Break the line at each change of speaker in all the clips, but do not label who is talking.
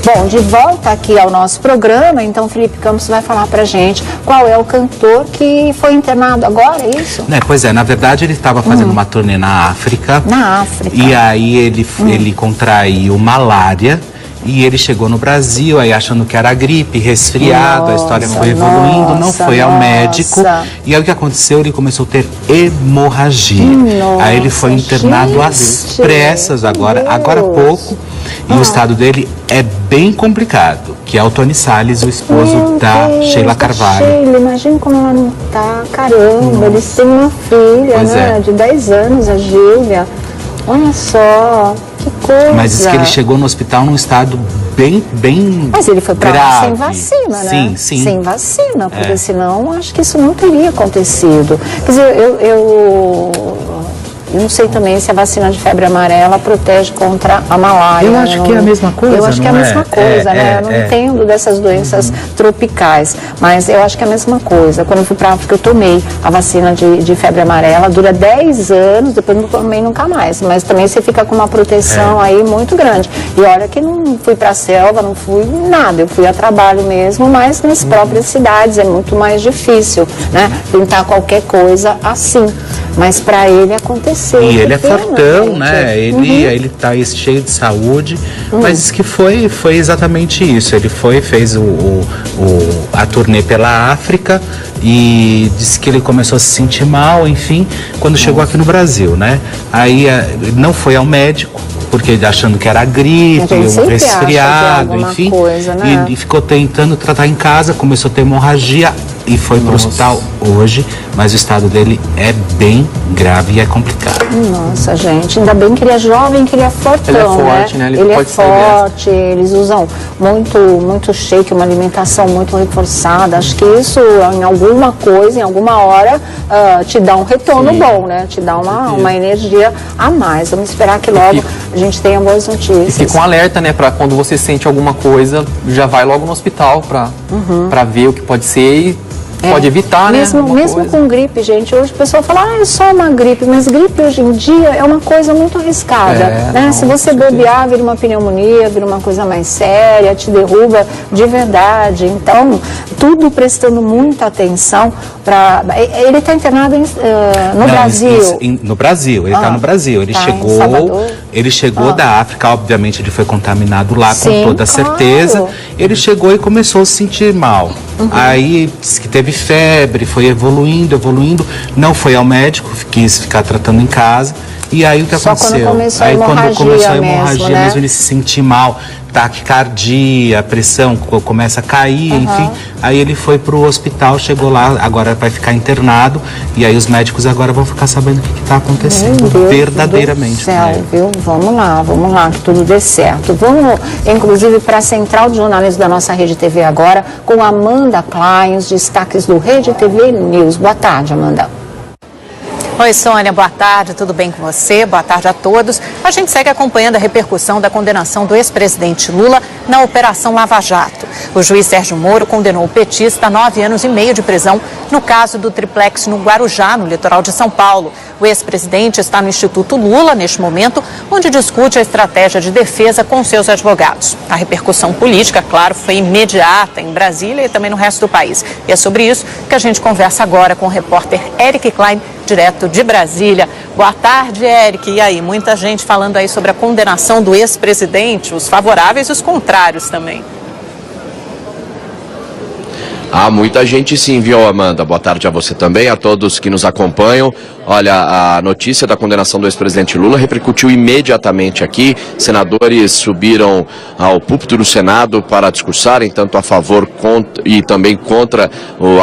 Bom, de volta aqui ao nosso programa, então Felipe Campos vai falar pra gente qual é o cantor que foi internado agora, é isso?
Pois é, na verdade ele estava fazendo uma turnê na África.
Na África.
E aí ele contraiu malária. E ele chegou no Brasil, aí achando que era gripe, resfriado, a história foi evoluindo, não foi ao médico. E aí o que aconteceu? Ele começou a ter hemorragia. Aí ele foi internado às pressas agora há pouco. E o estado dele é bem complicado, que é o Tony Salles, o esposo da Sheila Carvalho.
Imagina como ela não tá, caramba, eles têm uma filha, de 10 anos, a Gília. Olha só, que coisa.
Mas diz que ele chegou no hospital num estado bem
Mas ele foi pra lá sem
grave.
vacina, né?
Sim.
Sem vacina, porque senão acho que isso não teria acontecido. Quer dizer, eu não sei também se a vacina de febre amarela protege contra a malária.
Eu acho que é a mesma coisa,
eu acho que é a mesma coisa, né? Eu não entendo dessas doenças tropicais, mas eu acho que é a mesma coisa. Quando eu fui para a África, eu tomei a vacina de febre amarela, dura 10 anos, depois não tomei nunca mais. Mas também você fica com uma proteção aí muito grande. E olha que não fui para a selva, não fui nada, eu fui a trabalho mesmo, mas nas próprias cidades é muito mais difícil, né? Tentar qualquer coisa assim. Mas para ele aconteceu.
E ele é fortão, né? Ele tá aí cheio de saúde, mas diz que foi exatamente isso. Ele fez a turnê pela África e disse que ele começou a se sentir mal, enfim, quando chegou aqui no Brasil, né? Aí não foi ao médico, porque achando que era gripe, um resfriado, enfim,
coisa, né?
e ficou tentando tratar em casa, começou a ter hemorragia e foi para o hospital hoje, mas o estado dele é bem grave e é complicado.
Nossa, gente, ainda bem que ele é jovem, que ele é fortão,
ele é forte, né?
Ele é forte, eles usam muito shake, uma alimentação muito reforçada. Acho que isso, em alguma coisa, em alguma hora, te dá um retorno bom, né? Te dá uma energia a mais. Vamos esperar que logo a gente tenha boas notícias.
E fica um alerta, né? Pra quando você sente alguma coisa, já vai logo no hospital pra ver o que pode ser e pode evitar,
mesmo com gripe, gente. Hoje o pessoal fala, é só uma gripe, mas gripe hoje em dia é uma coisa muito arriscada, né? Se você bobear, vira uma pneumonia, vira uma coisa mais séria, te derruba de verdade. Então, tudo prestando muita atenção para... Ele está internado no Brasil?
No Brasil, ele está no Brasil. Ele chegou da África, obviamente ele foi contaminado lá, com toda certeza. Ele chegou e começou a se sentir mal. Aí disse que teve febre, foi evoluindo, não foi ao médico, quis ficar tratando em casa. E aí o que aconteceu? Quando começou a hemorragia mesmo, ele se sentiu mal, taquicardia, a pressão começa a cair, enfim. Aí ele foi pro hospital, chegou lá, agora vai ficar internado. E aí os médicos agora vão ficar sabendo o que está acontecendo verdadeiramente.
Viu? Vamos lá, que tudo dê certo. Vamos, inclusive, para a Central de Jornalismo da nossa Rede TV agora, com Amanda Klein, os destaques do Rede TV News. Boa tarde, Amanda.
Oi, Sônia, boa tarde, tudo bem com você? Boa tarde a todos. A gente segue acompanhando a repercussão da condenação do ex-presidente Lula na Operação Lava Jato. O juiz Sérgio Moro condenou o petista a 9 anos e meio de prisão no caso do triplex no Guarujá, no litoral de São Paulo. O ex-presidente está no Instituto Lula, neste momento, onde discute a estratégia de defesa com seus advogados. A repercussão política, claro, foi imediata em Brasília e também no resto do país. E é sobre isso que a gente conversa agora com o repórter Eric Klein, direto de Brasília. Boa tarde, Eric. E aí, muita gente falando aí sobre a condenação do ex-presidente, os favoráveis e os contrários também.
Muita gente sim, viu, Amanda? Boa tarde a você também, a todos que nos acompanham. Olha, a notícia da condenação do ex-presidente Lula repercutiu imediatamente aqui. Senadores subiram ao púlpito do Senado para discursarem tanto a favor e também contra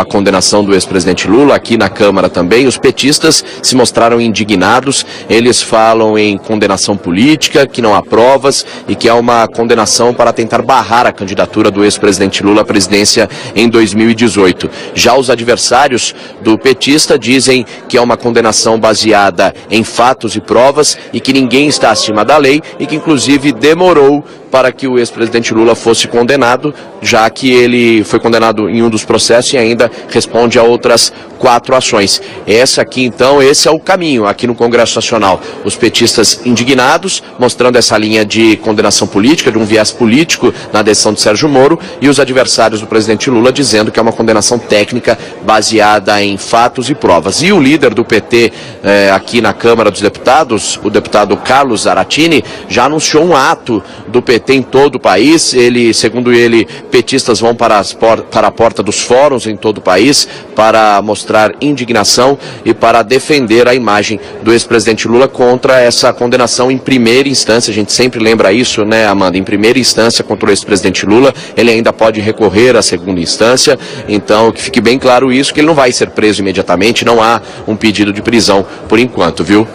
a condenação do ex-presidente Lula. Aqui na Câmara também, os petistas se mostraram indignados. Eles falam em condenação política, que não há provas e que é uma condenação para tentar barrar a candidatura do ex-presidente Lula à presidência em 2018. Já os adversários do petista dizem que é uma condenação condenação baseada em fatos e provas e que ninguém está acima da lei e que inclusive demorou para que o ex-presidente Lula fosse condenado, já que ele foi condenado em um dos processos e ainda responde a outras 4 ações. Esse é o caminho aqui no Congresso Nacional. Os petistas indignados, mostrando essa linha de condenação política, de um viés político na decisão de Sérgio Moro, e os adversários do presidente Lula dizendo que é uma condenação técnica baseada em fatos e provas. E o líder do PT aqui na Câmara dos Deputados, o deputado Carlos Zaratini, já anunciou um ato do PT em todo o país. Segundo ele, petistas vão para a porta dos fóruns em todo o país para mostrar indignação e para defender a imagem do ex-presidente Lula contra essa condenação em primeira instância. A gente sempre lembra isso, né, Amanda? Em primeira instância contra o ex-presidente Lula, ele ainda pode recorrer à segunda instância. Então, que fique bem claro isso, que ele não vai ser preso imediatamente, não há um pedido de prisão por enquanto, viu?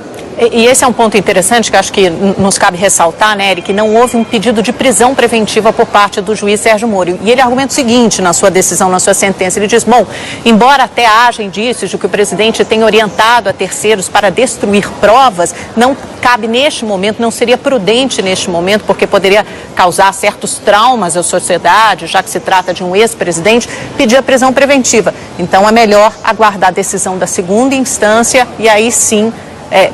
E esse é um ponto interessante que acho que nos cabe ressaltar, né, Eric, que não houve um pedido de prisão preventiva por parte do juiz Sérgio Moro. E ele argumenta o seguinte na sua decisão, na sua sentença, ele diz, bom, embora até haja indícios de que o presidente tenha orientado a terceiros para destruir provas, não cabe neste momento, não seria prudente neste momento, porque poderia causar certos traumas à sociedade, já que se trata de um ex-presidente, pedir a prisão preventiva. Então é melhor aguardar a decisão da segunda instância e aí sim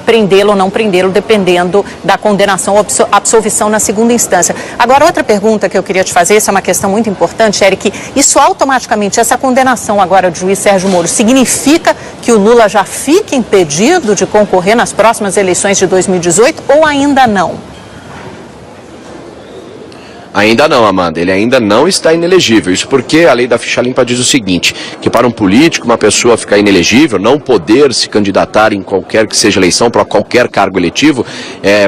prendê-lo ou não prendê-lo, dependendo da condenação ou absolvição na segunda instância. Agora, outra pergunta que eu queria te fazer, essa é uma questão muito importante, Eric, isso automaticamente, essa condenação agora do juiz Sérgio Moro, significa que o Lula já fica impedido de concorrer nas próximas eleições de 2018 ou ainda não?
Ainda não, Amanda, ele ainda não está inelegível. Isso porque a lei da ficha limpa diz o seguinte, que para um político, uma pessoa ficar inelegível, não poder se candidatar em qualquer que seja eleição, para qualquer cargo eletivo,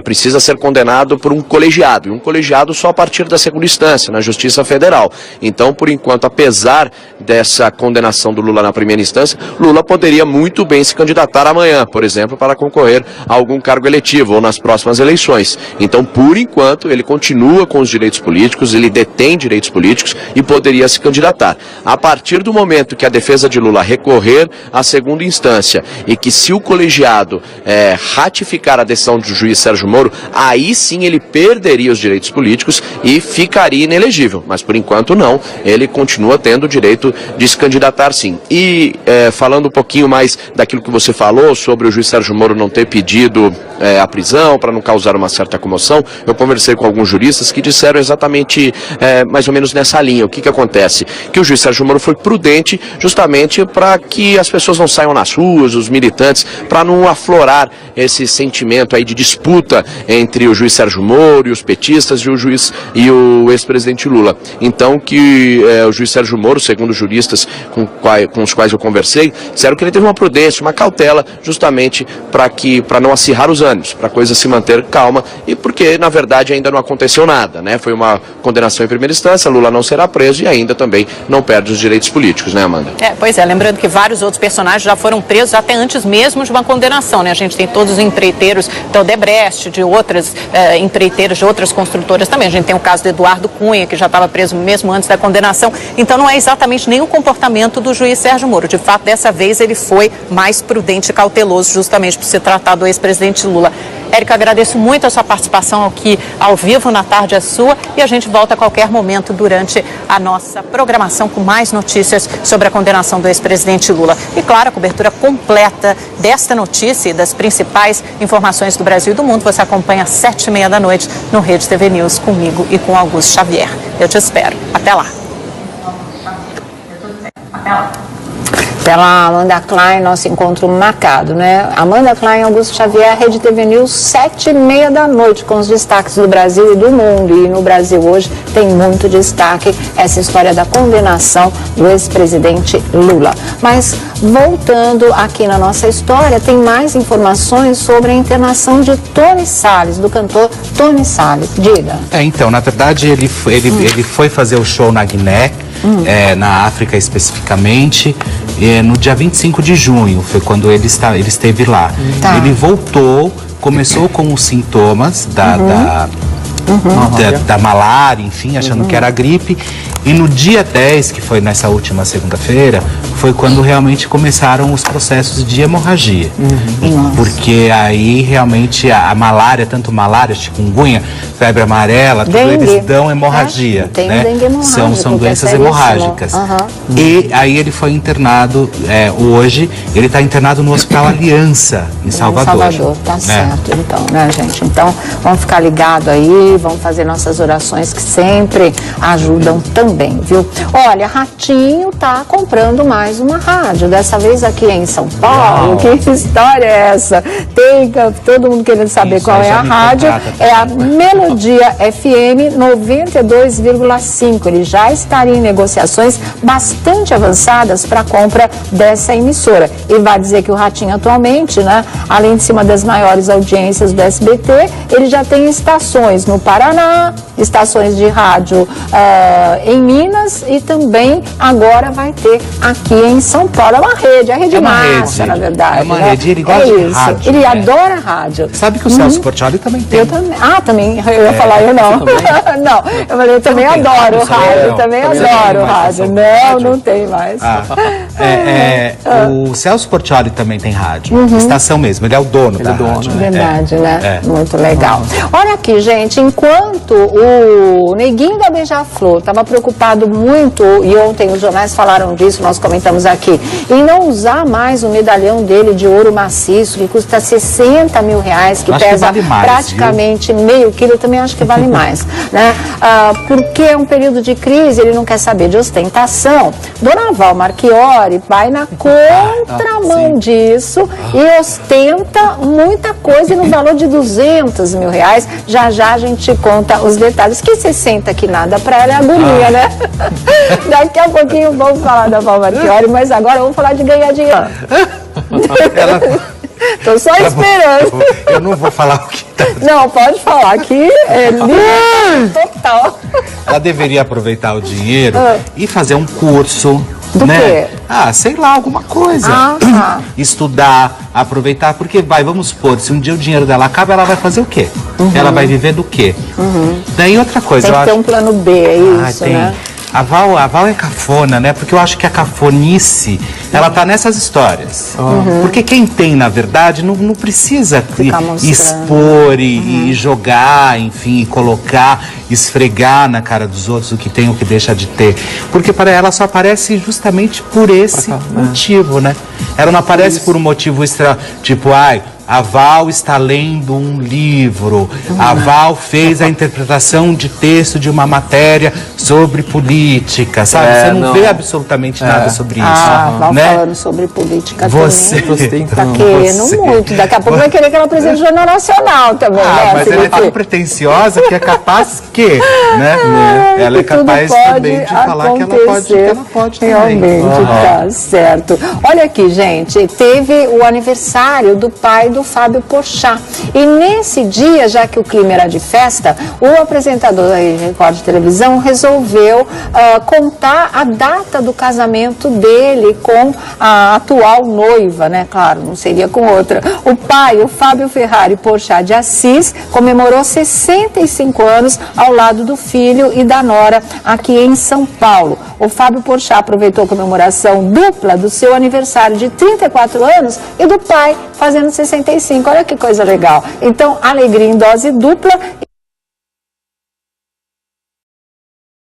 precisa ser condenado por um colegiado. E um colegiado só a partir da segunda instância, na Justiça Federal. Então, por enquanto, apesar dessa condenação do Lula na primeira instância, Lula poderia muito bem se candidatar amanhã, por exemplo, para concorrer a algum cargo eletivo ou nas próximas eleições. Então, por enquanto, ele continua com os direitos políticos, ele detém direitos políticos e poderia se candidatar. A partir do momento que a defesa de Lula recorrer à segunda instância e que se o colegiado ratificar a decisão do juiz Sérgio Moro, aí sim ele perderia os direitos políticos e ficaria inelegível. Mas por enquanto não, ele continua tendo o direito de se candidatar sim. E falando um pouquinho mais daquilo que você falou sobre o juiz Sérgio Moro não ter pedido a prisão para não causar uma certa comoção, eu conversei com alguns juristas que disseram exatamente mais ou menos nessa linha. O que acontece? Que o juiz Sérgio Moro foi prudente justamente para que as pessoas não saiam nas ruas, os militantes, para não aflorar esse sentimento aí de disputa entre o juiz Sérgio Moro e os petistas e o ex-presidente Lula. Então que o juiz Sérgio Moro, segundo os juristas com os quais eu conversei, disseram que ele teve uma prudência, uma cautela, justamente para não acirrar os ânimos, para a coisa se manter calma e porque, na verdade, ainda não aconteceu nada, né? Foi uma condenação em primeira instância, Lula não será preso e ainda também não perde os direitos políticos, né, Amanda?
Pois é, lembrando que vários outros personagens já foram presos até antes mesmo de uma condenação, né? A gente tem todos os empreiteiros da Odebrecht, de outras empreiteiros de outras construtoras também. A gente tem o caso do Eduardo Cunha, que já estava preso mesmo antes da condenação. Então não é exatamente nem o comportamento do juiz Sérgio Moro. De fato, dessa vez ele foi mais prudente e cauteloso, justamente por se tratar do ex-presidente Lula. Érica, agradeço muito a sua participação aqui ao vivo, na tarde é sua, e a gente volta a qualquer momento durante a nossa programação com mais notícias sobre a condenação do ex-presidente Lula. E claro, a cobertura completa desta notícia e das principais informações do Brasil e do mundo você acompanha às 7h30 da noite no Rede TV News comigo e com Augusto Xavier. Eu te espero. Até lá.
Pela Amanda Klein, nosso encontro marcado, né? Amanda Klein, Augusto Xavier, Rede TV News, 7h30 da noite, com os destaques do Brasil e do mundo. E no Brasil hoje tem muito destaque essa história da condenação do ex-presidente Lula. Mas, voltando aqui na nossa história, tem mais informações sobre a internação de Tony Salles, do cantor Tony Salles. Diga.
Então, na verdade, ele foi fazer o show na Guiné, na África especificamente, no dia 25 de junho, foi quando ele esteve lá. Tá. Ele voltou, começou com os sintomas da malária, enfim, achando que era gripe, E no dia 10, que foi nessa última segunda-feira, foi quando realmente começaram os processos de hemorragia. Porque aí realmente a malária, tanto malária, chikungunya, febre amarela, tudo eles dão hemorragia.
Tem
né?
dengue hemorrágico,
São doenças hemorrágicas. E aí ele foi internado, hoje, ele está internado no Hospital Aliança, em Salvador.
Em Salvador, tá certo, então, né, gente? Então, vamos ficar ligados aí, vamos fazer nossas orações que sempre ajudam também, viu? Olha, Ratinho tá comprando mais uma rádio, dessa vez aqui em São Paulo. Uau. Que história é essa? Tem todo mundo querendo saber qual é a rádio. É a Melodia FM 92,5. Ele já estaria em negociações bastante avançadas para a compra dessa emissora. E vai dizer que o Ratinho atualmente, né, além de ser uma das maiores audiências do SBT, ele já tem estações no Paraná, estações de rádio em Minas e também agora vai ter aqui em São Paulo. É uma rede, massa, na verdade.
É uma rede, ele gosta de rádio.
Ele adora rádio.
Sabe que o Celso Portiolli também tem.
Eu também. Ah, também. Eu ia falar, eu não. Não, eu falei, eu também adoro rádio. Também adoro rádio. Não tem mais.
O Celso Portiolli também tem rádio. Estação mesmo, ele é o dono da rádio.
Verdade, né? Muito legal. Olha aqui, gente, enquanto o Neguinho da Beija-Flor estava preocupado muito, e ontem os jornais falaram disso, nós comentamos aqui, em não usar mais o medalhão dele de ouro maciço, que custa 60 mil reais, que pesa praticamente meio quilo, eu também acho que vale mais, né? Porque é um período de crise, ele não quer saber de ostentação. Dona Val Marchiori vai na contramão disso e ostenta muita coisa no valor de 200 mil reais. Já já a gente conta os detalhes, que 60 que nada pra ela é agonia, né? Daqui a pouquinho vamos falar da Val Marchiori, mas agora vamos falar de ganhar dinheiro. Tô só esperando.
Eu não vou falar o que tá.
Não, pode falar que é total.
Ela deveria aproveitar o dinheiro e fazer um curso.
Do quê?
Sei lá, alguma coisa. Estudar, aproveitar, porque vamos supor, se um dia o dinheiro dela acaba, ela vai fazer o quê? Ela vai viver do quê? Daí outra coisa,
tem que ter um plano B, é isso, né?
A Val é cafona, né? Porque eu acho que a cafonice, ela tá nessas histórias. Porque quem tem, na verdade, não precisa expor e jogar, enfim, colocar, esfregar na cara dos outros o que tem, o que deixa de ter. Porque para ela só aparece justamente por esse motivo, né? Ela não aparece por um motivo tipo, a Val está lendo um livro, a Val fez a interpretação de texto de uma matéria sobre política, sabe? Você não vê absolutamente nada sobre isso.
Val falando sobre política também. Tá querendo muito. Daqui a pouco vai querer que ela apresente o Jornal Nacional também, né?
Mas ela é tão pretensiosa que é capaz né? Ela é capaz também de falar que ela pode também.
Realmente, tá certo. Olha aqui, gente, teve o aniversário do pai do Fábio Porchat. E nesse dia, já que o clima era de festa, o apresentador da Record de televisão resolveu contar a data do casamento dele com a atual noiva, né? Claro, não seria com outra. O pai, o Fábio Ferrari Porchat de Assis, comemorou 65 anos ao lado do filho e da nora aqui em São Paulo. O Fábio Porchat aproveitou a comemoração dupla do seu aniversário de 34 anos e do pai fazendo 65. Olha que coisa legal. Então, alegria em dose dupla.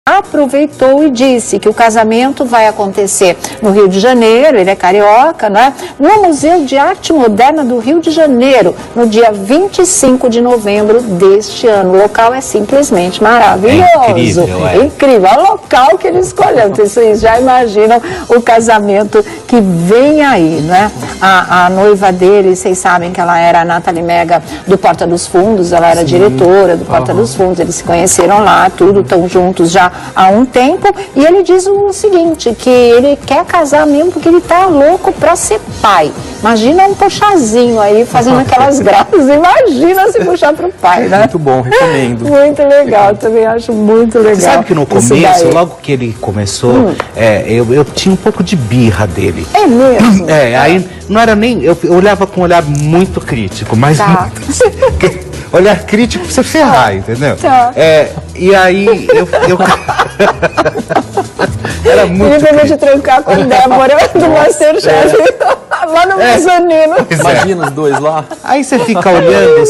Aproveitou e disse que o casamento vai acontecer no Rio de Janeiro, ele é carioca, não é? No Museu de Arte Moderna do Rio de Janeiro, no dia 25 de novembro deste ano. O local é simplesmente maravilhoso. É incrível. É o local que ele escolheu. Então, vocês já imaginam o casamento que vem aí, né? A noiva dele, vocês sabem que ela era a Nathalie Mega do Porta dos Fundos, ela era diretora do Porta dos Fundos, eles se conheceram lá, tudo, estão juntos já há um tempo, e ele diz o seguinte, que ele quer casar mesmo porque ele tá louco pra ser pai. Imagina um puxazinho aí fazendo aquelas graças, imagina se puxar pro pai, né?
Muito bom, recomendo.
Muito legal, também acho muito legal.
Você sabe que no começo, logo que ele começou, eu tinha um pouco de birra dele.
É mesmo?
Aí não era nem, eu olhava com um olhar muito crítico, mas olhar crítico pra você ferrar, entendeu?
Tá.
E aí eu era muito
Ele teve de trancar com a Débora do Masterchef lá no mezanino.
Imagina os dois lá.
Aí você fica olhando.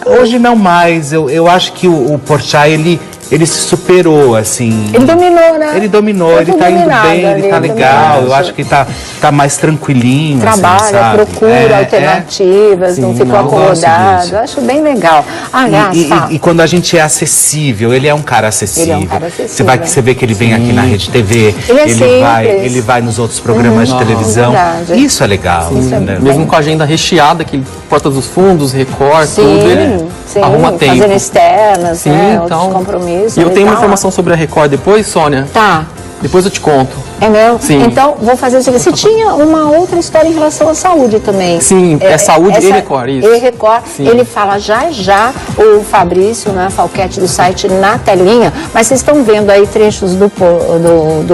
Hoje não mais. Eu acho que o Porchat, ele se superou, assim.
Ele dominou, né?
Ele dominou, ele tá indo bem, ele tá legal. Eu acho que tá mais tranquilinho.
Trabalha,
assim,
procura alternativas, não ficou acomodado. Eu acho bem legal. Aliás,
e quando a gente é acessível, ele é um cara acessível.
Ele é um cara acessível.
Você vê que ele vem aqui na Rede TV, ele vai nos outros programas de televisão.
Verdade.
Isso é legal. Né?
Mesmo com a agenda recheada, que Porta dos Fundos, Record, tudo, ele arruma tempo.
Fazendo externas,
sim,
né?
Então,
outros compromissos.
E eu tenho uma informação sobre a Record depois, Sônia.
Tá.
Depois eu te conto.
É meu?
Sim.
Então, vou fazer o seguinte. Você tinha uma outra história em relação à saúde também.
Sim, saúde e Record, isso.
E Record, sim. Ele fala já o Fabrício, né, Falquete do site na telinha, mas vocês estão vendo aí trechos do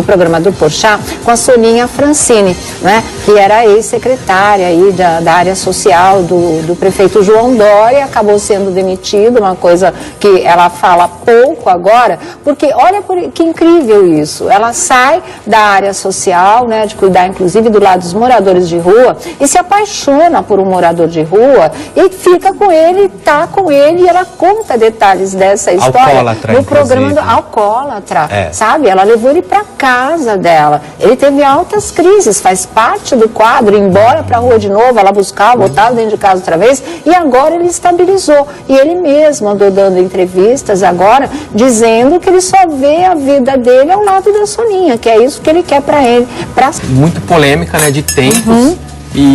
programa do Porchat com a Soninha Francini, né, que era ex-secretária aí da área social do prefeito João Dória, acabou sendo demitido, uma coisa que ela fala pouco agora, porque olha que incrível isso, ela sai da área social, né, de cuidar inclusive do lado dos moradores de rua e se apaixona por um morador de rua e fica com ele, tá com ele e ela conta detalhes dessa história
alcoólatra,
no programa do
inclusive.
Alcoólatra, sabe? Ela levou ele para casa dela, ele teve altas crises, faz parte do quadro, ir embora para a rua de novo, ela buscava, voltava dentro de casa outra vez e agora ele estabilizou e ele mesmo andou dando entrevistas agora dizendo que ele só vê a vida dele ao lado da Soninha, que é isso que ele quer para ele.
Muito polêmica, né, de tempos,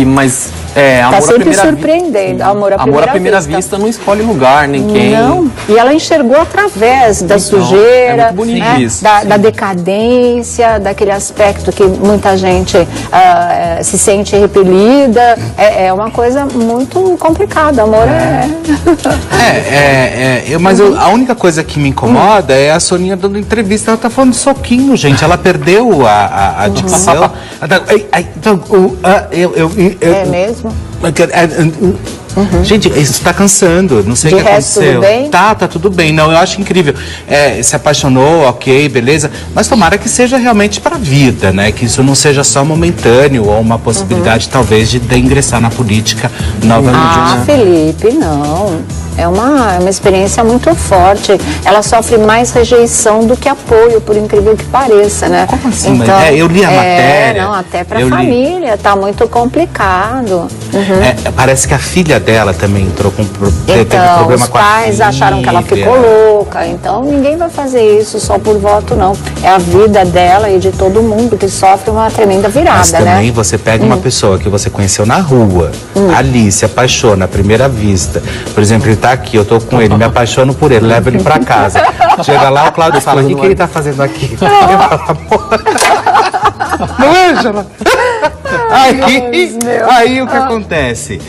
mas
tá
amor
sempre surpreendendo. Amor à primeira
vista não escolhe lugar, nem quem.
Não, e ela enxergou através da sujeira,
é muito bonito,
né,
isso.
da decadência, daquele aspecto que muita gente se sente repelida. É uma coisa muito complicada. Amor
mas a única coisa que me incomoda é a Soninha dando entrevista. Ela tá falando de soquinho, gente. Ela perdeu a dicção.
É mesmo?
Gente, isso tá cansando, não sei o que aconteceu.
Tudo bem?
Tá tudo bem. Não, eu acho incrível. Se apaixonou, ok, beleza. Mas tomara que seja realmente pra vida, né? Que isso não seja só momentâneo ou uma possibilidade, talvez, de ingressar na política novamente.
Felipe, não. É uma experiência muito forte. Ela sofre mais rejeição do que apoio, por incrível que pareça, né?
Como assim? Então, eu li a matéria.
Não, até para a família, tá muito complicado.
Parece que a filha dela também entrou com teve problema com a filha. Os
pais acharam que ela ficou louca. Então, ninguém vai fazer isso só por voto, não. É a vida dela e de todo mundo que sofre uma tremenda virada,
mas também
né?
Você pega uma pessoa que você conheceu na rua, ali, se apaixona à primeira vista. Por exemplo, ele tá aqui, eu tô com ele, me apaixono por ele, levo ele pra casa. Chega lá, o Cláudio fala, o que ele tá fazendo aqui? Eu falo, não é, Angela? Aí o que acontece?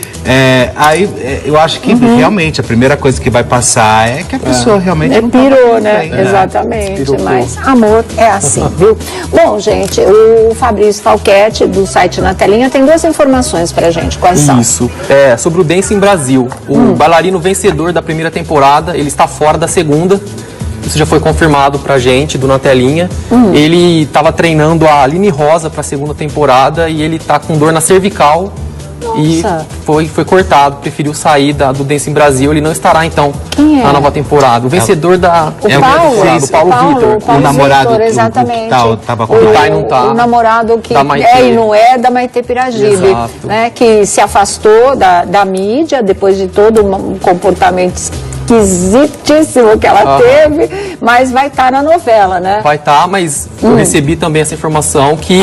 Eu acho que realmente a primeira coisa que vai passar é que a pessoa realmente não
pirou, né? Exatamente. Mas amor é assim, viu? Bom, gente, o Fabrício Falquete, do site Na Telinha, tem duas informações pra gente. Quais são?
Isso. Sobre o Dancing Brasil. O bailarino vencedor da primeira temporada, ele está fora da segunda. Isso já foi confirmado pra gente, do Na Telinha. Ele estava treinando a Aline Rosa pra segunda temporada e ele tá com dor na cervical.
Nossa.
E foi cortado, preferiu sair do Dancing Brasil. Ele não estará, então, na nova temporada. O vencedor da
o
Paulo Vitor.
O namorado
Vitor, exatamente.
Tava com
o
namorado que e não é da Maitê Piragibe, né, que se afastou da mídia depois de todo um comportamento esquisitíssimo que ela teve, mas vai estar na novela, né?
Vai estar, mas eu recebi também essa informação que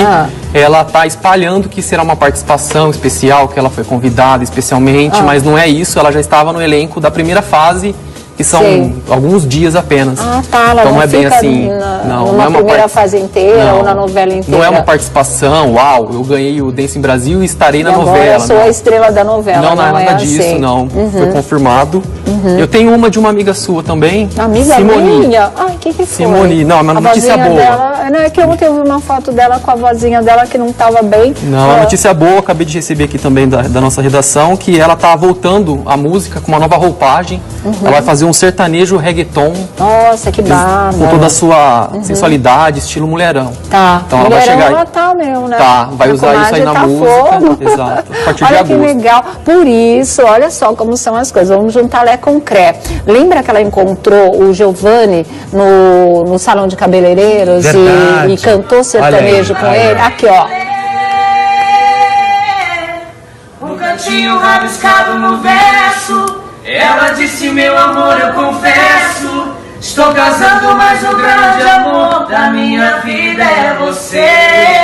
ela está espalhando que será uma participação especial, que ela foi convidada especialmente, mas não é isso, ela já estava no elenco da primeira fase, que são alguns dias apenas.
Ela
então
não
é bem
fica
assim,
não é uma primeira fase inteira ou na novela inteira.
Não é uma participação, eu ganhei o Dancing Brasil e estarei na novela.
Eu sou a estrela da novela.
Não é nada disso, não. Foi confirmado. Eu tenho uma de uma amiga sua também.
Amiga
Simone.
minha? Ai, que foi?
Simone, não, uma notícia boa.
Dela, não, é que ontem eu vi uma foto dela com a vozinha dela que não estava bem.
Não, a notícia boa, acabei de receber aqui também da nossa redação, que ela tá voltando à música com uma nova roupagem. Ela vai fazer um sertanejo reggaeton.
Nossa, que bárbaro.
Com toda a sua sensualidade, estilo mulherão.
Tá.
Então
mulherão
ela vai chegar
ela tá mesmo, né?
Tá, vai usar isso aí na música. Exato. A partir de agosto.
Olha que legal. Por isso, olha só como são as coisas. Vamos juntar Lé com Cré. Lembra que ela encontrou o Giovanni no salão de cabeleireiros e cantou sertanejo com ele? Aqui, ó.
Um cantinho rabiscado no verso. Ela disse, meu amor, eu confesso, estou casando, mas o grande amor da minha vida é você.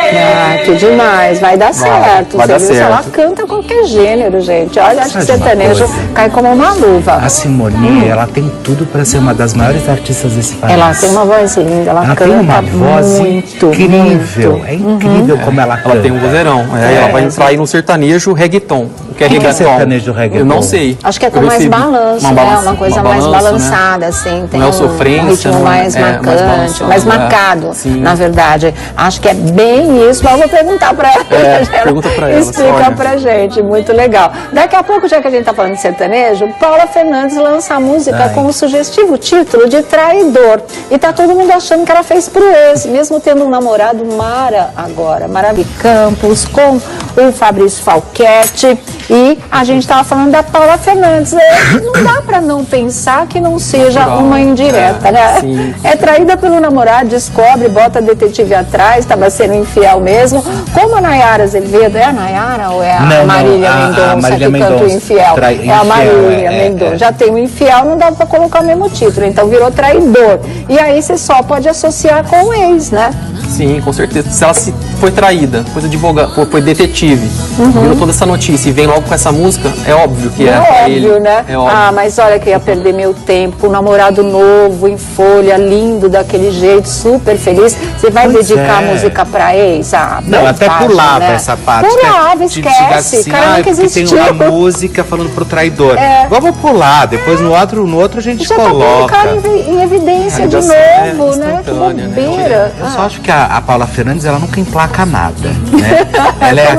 Ah, que demais, vai dar certo.
Vai dar certo.
Ela canta qualquer gênero, gente. Olha, acho que sertanejo cai como uma luva.
A Simone, ela tem tudo para ser uma das maiores artistas desse país.
Ela tem uma voz linda, ela canta
tem uma voz
muito,
incrível.
muito.
É incrível como ela canta.
Ela tem um vozeirão. Ela vai entrar aí no sertanejo reggaeton. O que é reggaeton?
Sertanejo reggaeton?
Eu não sei.
Acho que é com mais balanço, né? Uma coisa mais balançada, né? Assim. Tem
não é sofrência,
um ritmo mais marcante, mais marcado, na verdade. Acho que é bem isso, mas eu vou perguntar para ela.
Pergunta para ela.
Explica pra gente, muito legal. Daqui a pouco, já que a gente tá falando de sertanejo, Paula Fernandes lança a música com o sugestivo título de Traidor. E tá todo mundo achando que ela fez pro ex, mesmo tendo um namorado Mara agora, Maravi Campos, com o Fabrício Falquete. E a gente tava falando da Paula Fernandes. Não dá pra não pensar que não seja uma indireta, né?
Sim.
É traída pelo namorado, descobre, bota detetive atrás, estava sendo infiel mesmo. Como a Nayara Azevedo, é a Nayara ou é a Marília Mendonça que canta o infiel? É a Marília Mendonça. Já tem o infiel, não dá para colocar o mesmo título, então virou traidor. E aí você só pode associar com o ex, né?
Sim, com certeza. Se ela foi traída, foi advogado, foi detetive, virou toda essa notícia e vem logo com essa música, é óbvio que é
óbvio,
ele.
Né?
É óbvio.
Ah, mas olha que eu ia perder meu tempo com um namorado novo, em folha, lindo daquele jeito, super feliz. Você vai dedicar a música pra ex? Ah,
não, até pulava, né? Essa parte.
Pulava, esquece.
Assim,
cara, nunca existiu.
Tem uma música falando pro traidor. Vamos pular, depois no outro a gente
já
coloca.
Já tá colocado em evidência de novo, né? Que bobeira.
Eu só acho que a Paula Fernandes, ela nunca emplaca nada, né? Ela é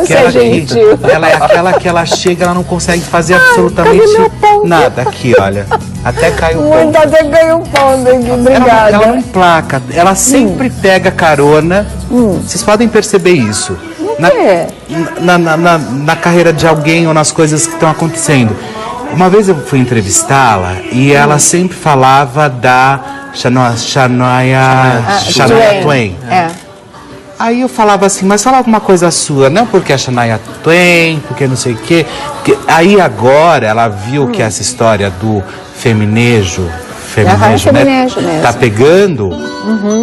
aquela que ela chega, ela não consegue fazer absolutamente nada. Aqui, olha, até caiu o ponto.
Até caiu o ponto aqui, obrigada.
Ela não emplaca, ela sempre pega carona. Vocês podem perceber isso. Na carreira de alguém ou nas coisas que estão acontecendo. Uma vez eu fui entrevistá-la e ela sempre falava da Shania Twain. Aí eu falava assim, mas fala alguma coisa sua, não porque a Shania Twain, porque não sei o quê. Porque aí agora ela viu que essa história do feminejo, né, tá pegando,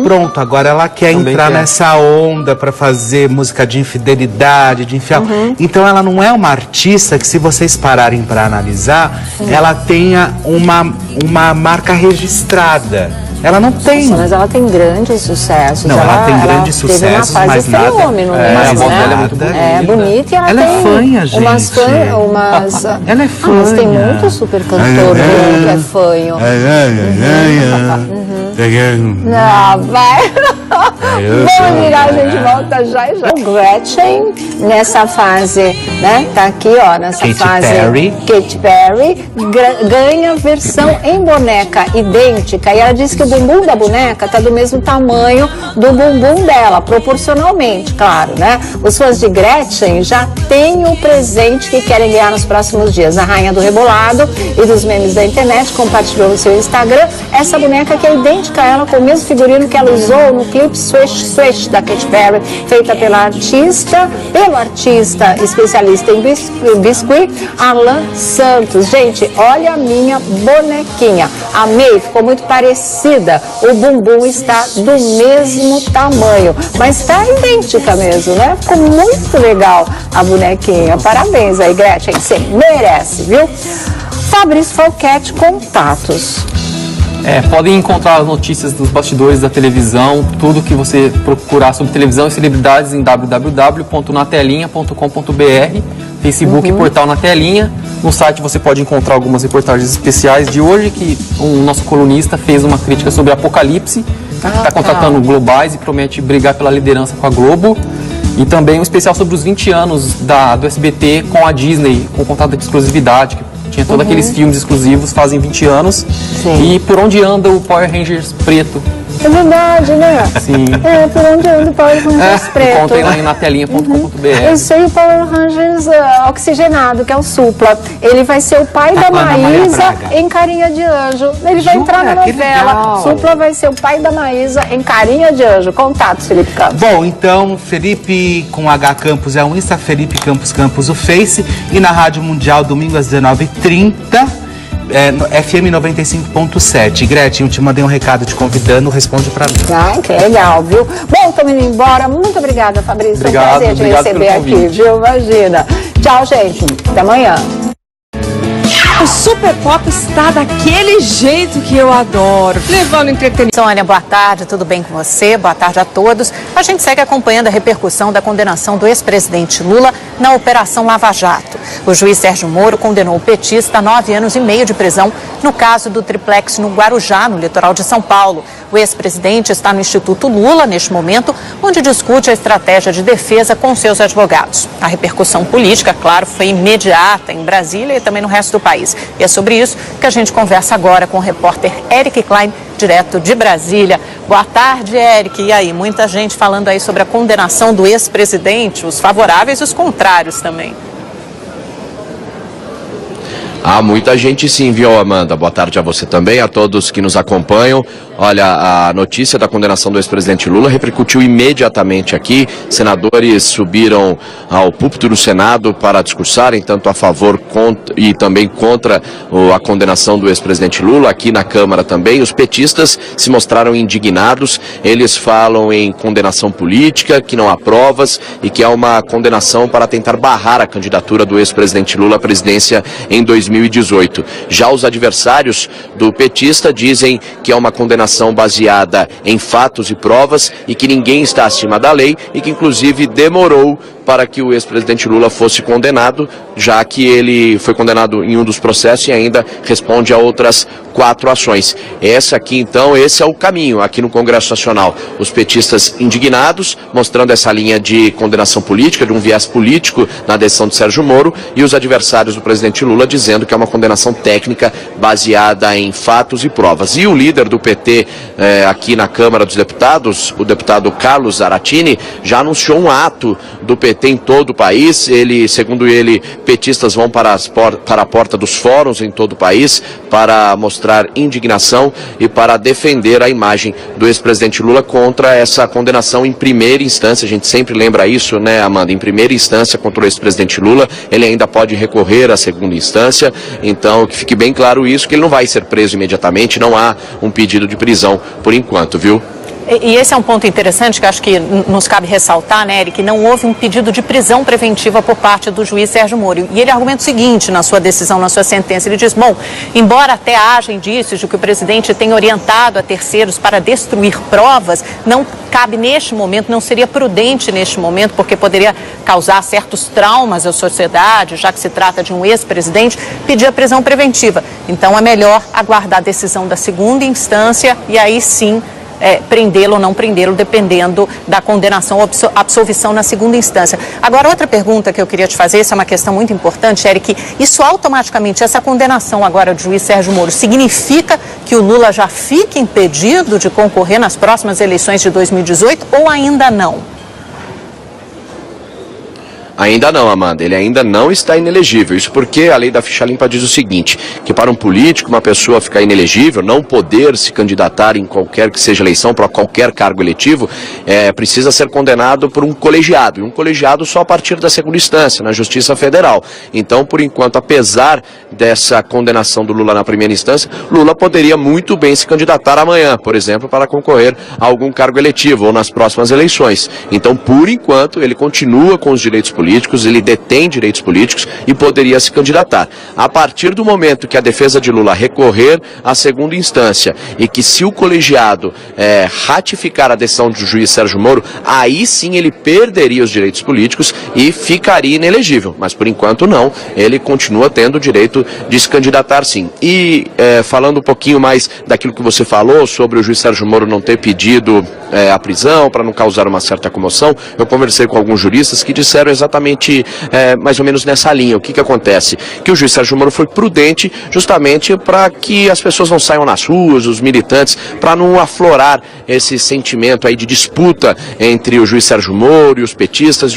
pronto, agora ela quer entrar nessa onda para fazer música de infidelidade, de infiel. Então ela não é uma artista que, se vocês pararem para analisar, ela tenha uma marca registrada. Ela não tem.
Nossa, mas ela tem grandes sucessos.
Não, ela tem grandes sucessos, mas nada.
Fenômeno,
a voz dela é muito bonita.
É bonita e ela tem
é fanha, gente.
Ela é fanha. Mas tem muito super cantor que é fanho. Não, vai. Vamos virar, a gente volta já e já. O Gretchen, nessa fase, né? Tá aqui, ó, nessa fase. Katy Perry ganha versão em boneca idêntica. E ela disse que o bumbum da boneca tá do mesmo tamanho do bumbum dela, proporcionalmente, claro, né? Os fãs de Gretchen já têm o presente que querem ganhar nos próximos dias. A rainha do rebolado e dos memes da internet compartilhou no seu Instagram essa boneca que é idêntica a ela, com o mesmo figurino que ela usou no clipe Swish Swish da Katy Perry, feita pelo artista especialista em biscuit, Alan Santos. Gente, olha a minha bonequinha. Amei, ficou muito parecida. O bumbum está do mesmo tamanho, mas está idêntica mesmo, né? Ficou muito legal a bonequinha. Parabéns aí, Gretchen, você merece, viu? Fabrício Falquete, contatos.
Podem encontrar as notícias dos bastidores da televisão, tudo que você procurar sobre televisão e celebridades em www.natelinha.com.br, Facebook Portal Na Telinha. No site você pode encontrar algumas reportagens especiais de hoje, que o nosso colunista fez uma crítica sobre Apocalipse, que está contratando globais e promete brigar pela liderança com a Globo. E também um especial sobre os 20 anos do SBT com a Disney, com contrato de exclusividade, que tinha todos aqueles filmes exclusivos, fazem 20 anos. Sim. E por onde anda o Power Rangers preto.
É verdade, né?
Sim.
É, por onde anda o Power Rangers preto.
Contem lá em natelinha.com.br.
Eu sei o Power Rangers oxigenado, que é o Supla. Ele vai ser o pai da Maísa em Carinha de Anjo. Ele vai entrar na novela. Supla vai ser o pai da Maísa em Carinha de Anjo. Contatos, Felipe Campos.
Bom, então, Felipe com H Campos é o Insta, Felipe Campos o Face. E na Rádio Mundial, domingo às 19h30. FM 95.7. Gretchen, eu te mandei um recado te convidando, responde pra mim.
Ai, que legal, viu? Bom, estamos indo embora. Muito obrigada, Fabrício.
Obrigado,
foi um prazer te receber aqui, viu? Imagina. Tchau, gente. Até amanhã.
O Super Pop está daquele jeito que eu adoro, levando entretenimento.
Sônia, boa tarde, tudo bem com você? Boa tarde a todos. A gente segue acompanhando a repercussão da condenação do ex-presidente Lula na Operação Lava Jato. O juiz Sérgio Moro condenou o petista a 9 anos e meio de prisão no caso do triplex no Guarujá, no litoral de São Paulo. O ex-presidente está no Instituto Lula, neste momento, onde discute a estratégia de defesa com seus advogados. A repercussão política, claro, foi imediata em Brasília e também no resto do país. E é sobre isso que a gente conversa agora com o repórter Eric Klein, direto de Brasília. Boa tarde, Eric. E aí, muita gente falando aí sobre a condenação do ex-presidente, os favoráveis e os contrários também.
Há muita gente sim, viu, Amanda? Boa tarde a você também, a todos que nos acompanham. Olha, a notícia da condenação do ex-presidente Lula repercutiu imediatamente aqui. Senadores subiram ao púlpito do Senado para discursarem tanto a favor e também contra a condenação do ex-presidente Lula. Aqui na Câmara também, os petistas se mostraram indignados. Eles falam em condenação política, que não há provas e que é uma condenação para tentar barrar a candidatura do ex-presidente Lula à presidência em 2018. Já os adversários do petista dizem que é uma condenação baseada em fatos e provas e que ninguém está acima da lei e que inclusive demorou para que o ex-presidente Lula fosse condenado, já que ele foi condenado em um dos processos e ainda responde a outras 4 ações. Esse é o caminho aqui no Congresso Nacional. Os petistas indignados, mostrando essa linha de condenação política, de um viés político na decisão de Sérgio Moro, e os adversários do presidente Lula dizendo que é uma condenação técnica baseada em fatos e provas. E o líder do PT aqui na Câmara dos Deputados, o deputado Carlos Zaratini, já anunciou um ato do PT em todo o país. Segundo ele, petistas vão para a porta dos fóruns em todo o país para mostrar indignação e para defender a imagem do ex-presidente Lula contra essa condenação em primeira instância. A gente sempre lembra isso, né, Amanda? Em primeira instância contra o ex-presidente Lula, ele ainda pode recorrer à segunda instância. Então, que fique bem claro isso, que ele não vai ser preso imediatamente, não há um pedido de prisão por enquanto, viu?
E esse é um ponto interessante que acho que nos cabe ressaltar, né, Eric, que não houve um pedido de prisão preventiva por parte do juiz Sérgio Moro. E ele argumenta o seguinte na sua decisão, na sua sentença, ele diz, bom, embora até haja indícios de que o presidente tenha orientado a terceiros para destruir provas, não cabe neste momento, não seria prudente neste momento, porque poderia causar certos traumas à sociedade, já que se trata de um ex-presidente, pedir a prisão preventiva. Então é melhor aguardar a decisão da segunda instância e aí sim prendê-lo ou não prendê-lo, dependendo da condenação ou absolvição na segunda instância. Agora, outra pergunta que eu queria te fazer, essa é uma questão muito importante, Eric, isso automaticamente, essa condenação agora do juiz Sérgio Moro, significa que o Lula já fica impedido de concorrer nas próximas eleições de 2018 ou ainda não?
Ainda não, Amanda, ele ainda não está inelegível. Isso porque a lei da ficha limpa diz o seguinte, que para um político, uma pessoa ficar inelegível, não poder se candidatar em qualquer que seja eleição, para qualquer cargo eletivo, precisa ser condenado por um colegiado. E um colegiado só a partir da segunda instância, na Justiça Federal. Então, por enquanto, apesar dessa condenação do Lula na primeira instância, Lula poderia muito bem se candidatar amanhã, por exemplo, para concorrer a algum cargo eletivo ou nas próximas eleições. Então, por enquanto, ele continua com os direitos políticos, políticos, ele detém direitos políticos e poderia se candidatar. A partir do momento que a defesa de Lula recorrer à segunda instância e que se o colegiado ratificar a decisão do juiz Sérgio Moro, aí sim ele perderia os direitos políticos e ficaria inelegível. Mas por enquanto não, ele continua tendo o direito de se candidatar sim. E falando um pouquinho mais daquilo que você falou sobre o juiz Sérgio Moro não ter pedido a prisão para não causar uma certa comoção, eu conversei com alguns juristas que disseram exatamente mais ou menos nessa linha. O que acontece? Que o juiz Sérgio Moro foi prudente justamente para que as pessoas não saiam nas ruas, os militantes, para não aflorar esse sentimento aí de disputa entre o juiz Sérgio Moro e os petistas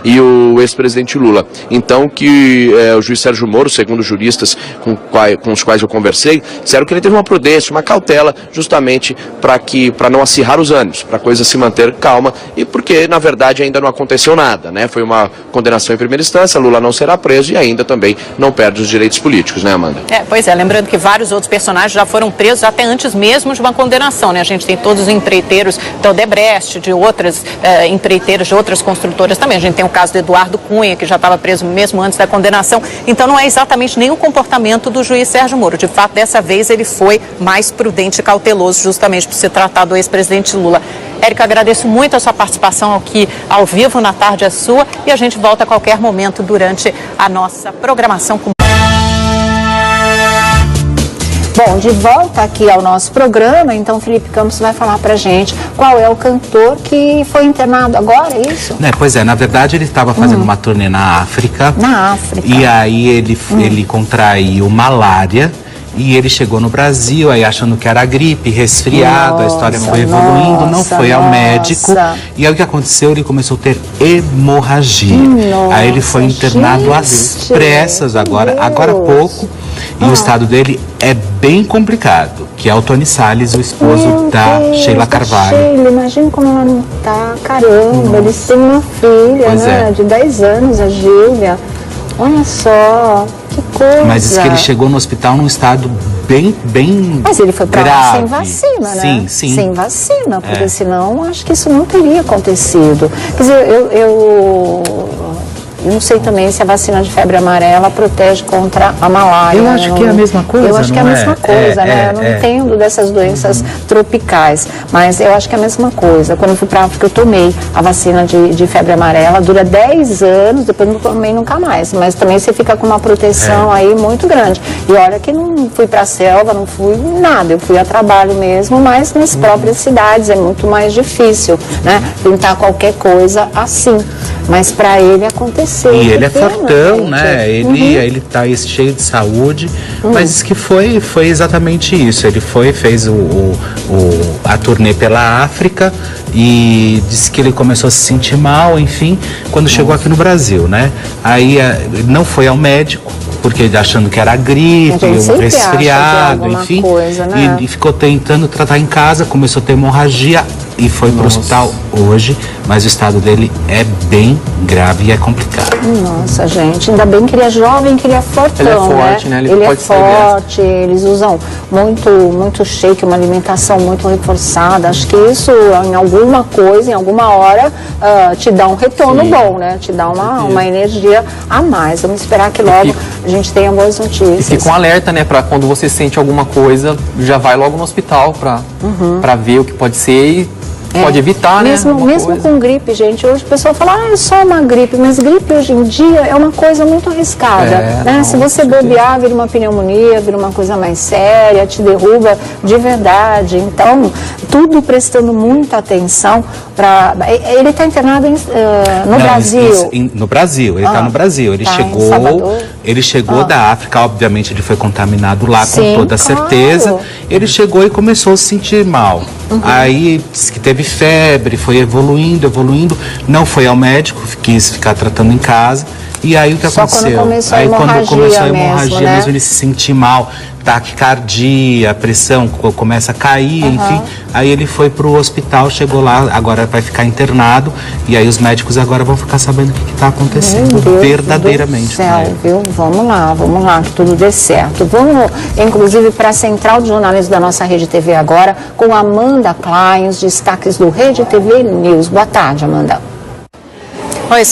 e o ex-presidente Lula. Então que o juiz Sérgio Moro, segundo juristas com os quais eu conversei, disseram que ele teve uma prudência, uma cautela, justamente para não acirrar os ânimos, para a coisa se manter calma, e porque na verdade ainda não aconteceu nada, né? Foi uma condenação em primeira instância, Lula não será preso e ainda também não perde os direitos políticos, né, Amanda?
Pois é, lembrando que vários outros personagens já foram presos até antes mesmo de uma condenação, né? A gente tem todos os empreiteiros da Odebrecht, de outras empreiteiras de outras construtoras também. A gente tem o caso do Eduardo Cunha, que já estava preso mesmo antes da condenação. Então não é exatamente nem o comportamento do juiz Sérgio Moro. De fato, dessa vez ele foi mais prudente e cauteloso, justamente por se tratar do ex-presidente Lula. Érica, agradeço muito a sua participação aqui ao vivo na Tarde é Sua e a gente volta a qualquer momento durante a nossa programação.
Bom, de volta aqui ao nosso programa, então Felipe Campos vai falar pra gente qual é o cantor que foi internado agora, é isso?
Pois é, na verdade ele estava fazendo uma turnê na África.
Na África.
E aí ele contraiu malária. E ele chegou no Brasil, aí achando que era gripe, resfriado, a história foi evoluindo, não foi ao médico. E aí o que aconteceu? Ele começou a ter hemorragia. Aí ele foi internado às pressas agora há pouco. E o estado dele é bem complicado, que é o Tony Salles, o esposo da Sheila Carvalho.
Imagina como ela não tá, caramba, eles têm uma filha, de 10 anos, a Gília. Olha só, que coisa.
Mas diz que ele chegou no hospital num estado bem
Mas ele foi pra
grave.
lá sem vacina, né?
Sim.
Sem vacina, porque senão acho que isso não teria acontecido. Quer dizer, eu não sei também se a vacina de febre amarela protege contra a malária.
Eu acho que é a mesma coisa.
Eu acho que é a mesma coisa, né? Eu não entendo dessas doenças tropicais, mas eu acho que é a mesma coisa. Quando eu fui para a África, eu tomei a vacina de febre amarela, dura 10 anos, depois não tomei nunca mais. Mas também você fica com uma proteção aí muito grande. E olha que não fui para a selva, não fui nada, eu fui a trabalho mesmo, mas nas próprias cidades é muito mais difícil, né? Tentar qualquer coisa assim. Mas para ele aconteceu.
E ele é fortão, né? Ele tá aí cheio de saúde, mas diz que foi exatamente isso. Ele fez a turnê pela África e disse que ele começou a se sentir mal, enfim, quando chegou aqui no Brasil, né? Aí não foi ao médico, porque achando que era gripe, um resfriado, enfim,
coisa, né?
e ficou tentando tratar em casa, começou a ter hemorragia e foi pro hospital hoje, mas o estado dele é bem grave e é complicado.
Nossa, gente, ainda bem que ele é jovem, que ele é fortão,
ele é forte, né?
Ele é forte, eles usam muito shake, uma alimentação muito reforçada. Acho que isso, em alguma coisa, em alguma hora, te dá um retorno bom, né? Te dá uma energia a mais. Vamos esperar que logo a gente tenha boas notícias.
E fica um alerta, né? Pra quando você sente alguma coisa, já vai logo no hospital pra ver o que pode ser e pode evitar,
mesmo com gripe, gente. Hoje o pessoal fala, é só uma gripe, mas gripe hoje em dia é uma coisa muito arriscada, né? Se você bobear, vira uma pneumonia, vira uma coisa mais séria, te derruba de verdade. Então, tudo prestando muita atenção para... Ele está internado no Brasil?
No Brasil, ele está no Brasil. Ele chegou da África, obviamente ele foi contaminado lá com toda certeza. Ele chegou e começou a se sentir mal. Aí disse que teve febre, foi evoluindo, não foi ao médico, quis ficar tratando em casa. E aí o que aconteceu? Quando começou a hemorragia mesmo, ele se sentiu mal, taquicardia, a pressão começa a cair, enfim. Aí ele foi pro hospital, chegou lá, agora vai ficar internado. E aí os médicos agora vão ficar sabendo o que está acontecendo verdadeiramente.
Viu? Vamos lá, que tudo dê certo. Vamos, inclusive, para a Central de Jornalismo da nossa Rede TV agora, com Amanda Klein, os destaques do Rede TV News. Boa tarde, Amanda.